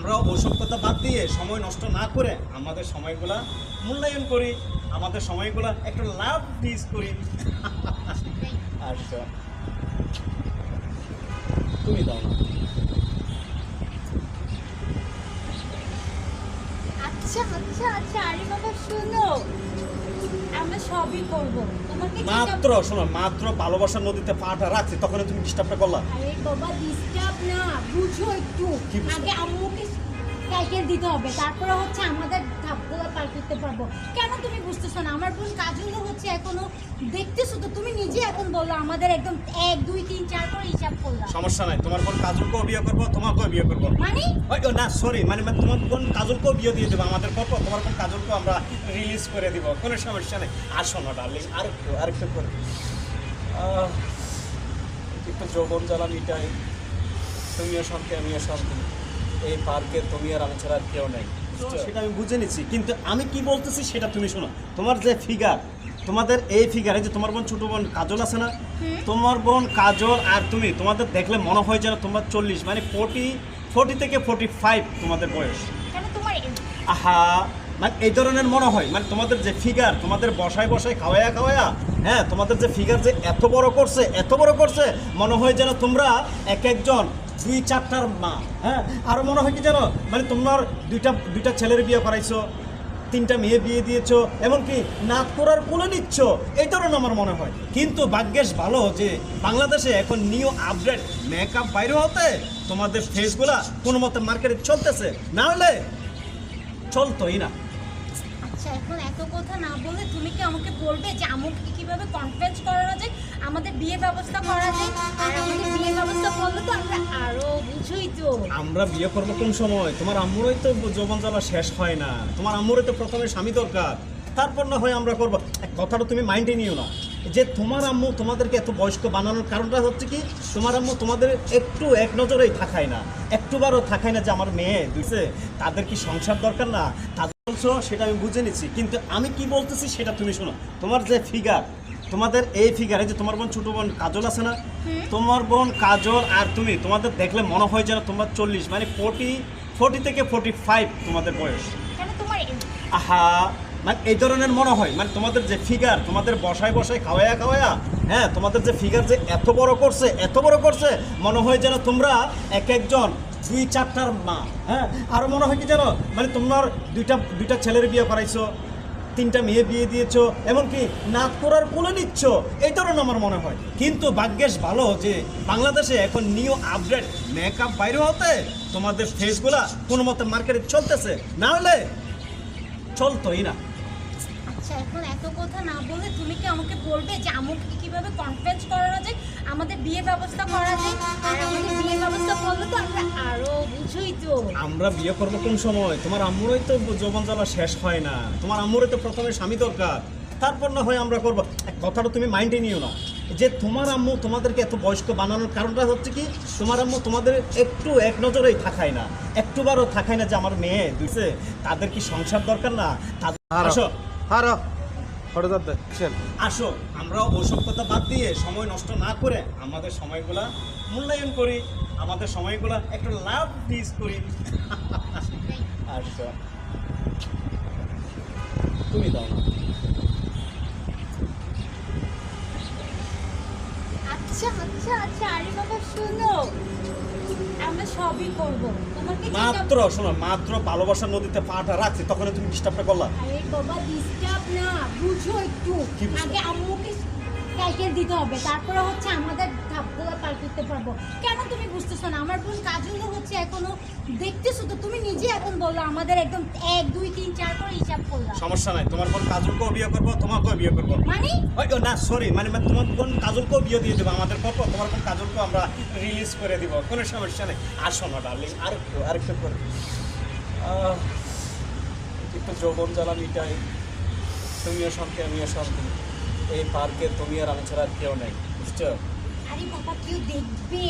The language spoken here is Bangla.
আমরা ওসব কথা বাদ দিয়ে সময় নষ্ট না করে আমাদের সময়গুলা মূল্যায়ন করি, আমাদের সময়গুলা একটু লাভ ডিস করি। আচ্ছা তুমি দাও না। আচ্ছা আচ্ছা আচ্ছা, আরে বাবা শোনো, আমরা সবই করব। তোমাকে মাত্র শোনো, মাত্র ভালোবাসার নদীতে পাটা রাখছি, তখন তুমি ডিস্টার্বটা করলা। আরে বাবা ডিস্টার্ব না, বুঝো একটু। কি বুঝতে? আগে আম্মুকে সাইকেল দিতে হবে, তারপরে হচ্ছে আমাদের ধাপগুলো পার করতে পারবো। কেন তুমি বুঝতেছো না? আমার বোন কাজলও হচ্ছে এখনো দেখতেছো তো, তুমি নিজে এখন বললো আমাদের একদম 1 2 3 4 করে হিসাব করলাম। সমস্যা নাই, তোমার বোন কাজলকেও বিয়ে করবো, তোমাকেও বিয়ে করবো। মানে ওই না সরি, মানে তোমার বোন কাজলকেও বিয়ে দিয়ে দেবো আমাদের পর, তোমার বোন কাজলকেও আমরা রিলিজ করে দিব, কোনো সমস্যা নেই। আসো না ডার্লিং, আরেকটু করে একটু যৌবন জ্বালা মিটাই, তুমিও শান্তি আমিও শান্তি, এই পার্কে তুমি আর আমি ছাড়া আর কেউ নেই। সেটা আমি বুঝে নিচ্ছি, কিন্তু আমি কি বলতেছি সেটা তুমি শোনো। তোমার যে ফিগার, তোমাদের এই ফিগারে যে তোমার বোন ছোট বোন কাজল আছে না, তোমার বোন কাজল আর তুমি, তোমাদের দেখলে মনে হয় যেন তোমরা 40 মানে 40 থেকে 45 তোমাদের বয়স। কেন তোমার আহা, মানে এই ধরনের মনে হয়, মানে তোমাদের যে ফিগার, তোমাদের বসায় বসায় খাওয়ায়া হ্যাঁ, তোমাদের যে ফিগার যে এত বড় করছে মনে হয় যেন তোমরা এক একজন 2-4টার মা। হ্যাঁ, আরও মনে হয় কি জানো, মানে তোমার দুইটা ছেলের বিয়ে করাইছো, 3টা মেয়ে বিয়ে দিয়েছো, এমনকি নাচ করার কোলে নিচ্ছ, এই ধরনের আমার মনে হয়। কিন্তু ভাগ্যেশ ভালো যে বাংলাদেশে এখন নিউ আপডেট মেকআপ বাইরে হতে তোমাদের ফেসগুলা কোনো মতে মার্কেটে চলতেছে, না হলে চলতোই না। আচ্ছা, এখন এত কথা না বলে তুমি কি আমাকে বলবে যে আমাকে কিভাবে কনফারেন্স করানো যায়, আমাদের বিয়ে ব্যবস্থা করা যায়? আর আমাদের বিয়ে ব্যবস্থা করলে তো আমরা আরো, বুঝুই তো। আমরা বিয়ে করবো কোন সময়? তোমার আম্মুরই তো যৌবন জ্বালা শেষ হয় না, তোমার আম্মুরই তো প্রথমে স্বামী দরকার, তারপর না হয় আমরা করবো। কথাটা তুমি মাইন্ডে নিও না যে তোমার আম্মু তোমাদেরকে এত বয়স্ক বানানোর কারণটা হচ্ছে কি, তোমার আম্মু তোমাদের একটু এক নজরেই থাকায় না, একটুবারও থাকায় না যে আমার মেয়ে দুইছে, তাদের কি সংসার দরকার না? তাদের বলছো সেটা আমি বুঝে নিচ্ছি, কিন্তু আমি কি বলতেছি সেটা তুমি শোনো। তোমার যে ফিগার, তোমাদের এই ফিগারে যে তোমার বোন ছোট বোন কাজল আছে না, তোমার বোন কাজল আর তুমি, তোমাদের দেখলে মনে হয় যেন তোমরা 40 মানে 40 থেকে 45 তোমাদের বয়স। কেন তোমার আহা, মানে এই ধরনের মনে হয়, মানে তোমাদের যে ফিগার, তোমাদের বসায় বসায় খাওয়ায়া হ্যাঁ, তোমাদের যে ফিগার যে এত বড় করছে মনে হয় যেন তোমরা এক একজন 2-4টার মা। হ্যাঁ, আরও মনে হয় কি জানো, মানে তোমার দুইটা ছেলের বিয়ে করাইছো, 3টা মেয়ে বিয়ে দিয়েছো, এমনকি নাচ করার কোলে নিচ্ছ, এই ধরনের আমার মনে হয়। কিন্তু ভাগ্যেশ ভালো যে বাংলাদেশে এখন নিউ আপডেট মেকআপ বাইরে হতে তোমাদের ফেসগুলা কোনো মতে মার্কেটে চলতেছে, না হলে চলতোই না। আচ্ছা, এখন এত কথা না বলে তুমি কি আমাকে বলবে যে আমাকে কিভাবে কনফারেন্স করানো যায়, আমাদের বিয়ে ব্যবস্থা করা যায়? আর আমাদের বিয়ে ব্যবস্থা করলে তো আমরা আরো, বুঝুই তো। আমরা বিয়ে করবো কোন সময়? তোমার আম্মুরই তো যৌবন জ্বালা শেষ হয় না, তোমার আম্মুরই তো প্রথমে স্বামী দরকার, তারপর না হয় আমরা করবো। কথাটা তুমি মাইন্ডে নিও না যে তোমার আম্মু তোমাদেরকে এত বয়স্ক বানানোর কারণটা হচ্ছে কি, তোমার আম্মু তোমাদের একটু এক নজরেই থাকায় না, একটুবারও থাকায় না যে আমার মেয়ে দুইছে, তাদের কি সংসার দরকার না? তাদের আসো, আমরা ওসব কথা বাদ দিয়ে সময় নষ্ট না করে আমাদের সময়গুলা মূল্যায়ন করি, আমাদের সময়গুলা একটু লাভ ডিস করি। আচ্ছা তুমি দাও না। আচ্ছা আচ্ছা আচ্ছা, আরে বাবা শোনো, আমরা সবই করব। তোমাকে মাত্র শোনো, মাত্র ভালোবাসার নদীতে পাটা রাখছি, তখন তুমি ডিস্টার্বটা করলা। আরে বাবা ডিস্টার্ব না, বুঝো একটু। কি বুঝতে? আগে আম্মুকে সাইকেল দিতে হবে, তারপরে হচ্ছে আমাদের ধাপগুলো পার করতে পারবো। কেন তুমি বুঝতেছো না? আমার বোন কাজলও হচ্ছে এখনো দেখতেছো তো, তুমি নিজে এখন বললো আমাদের একদম 1 2 3 4 করে হিসাব করলাম। সমস্যা নাই, তোমার বোন কাজলকেও বিয়ে করবো, তোমাকেও বিয়ে করবো। মানে ওই না সরি, মানে তোমার বোন কাজলকেও বিয়ে দিয়ে দেবো আমাদের পর, তোমার বোন কাজলকেও আমরা রিলিজ করে দিব, কোনো সমস্যা নেই। আসো না ডার্লিং, আরেকটু করে একটু যৌবন জ্বালা মিটাই, তুমিও শান্তি আমিও শান্তি, এই পার্কে তুমি আর আমি ছাড়া আর কেউ নেই, বুঝছো? আরে বাবা কেউ দেখবে।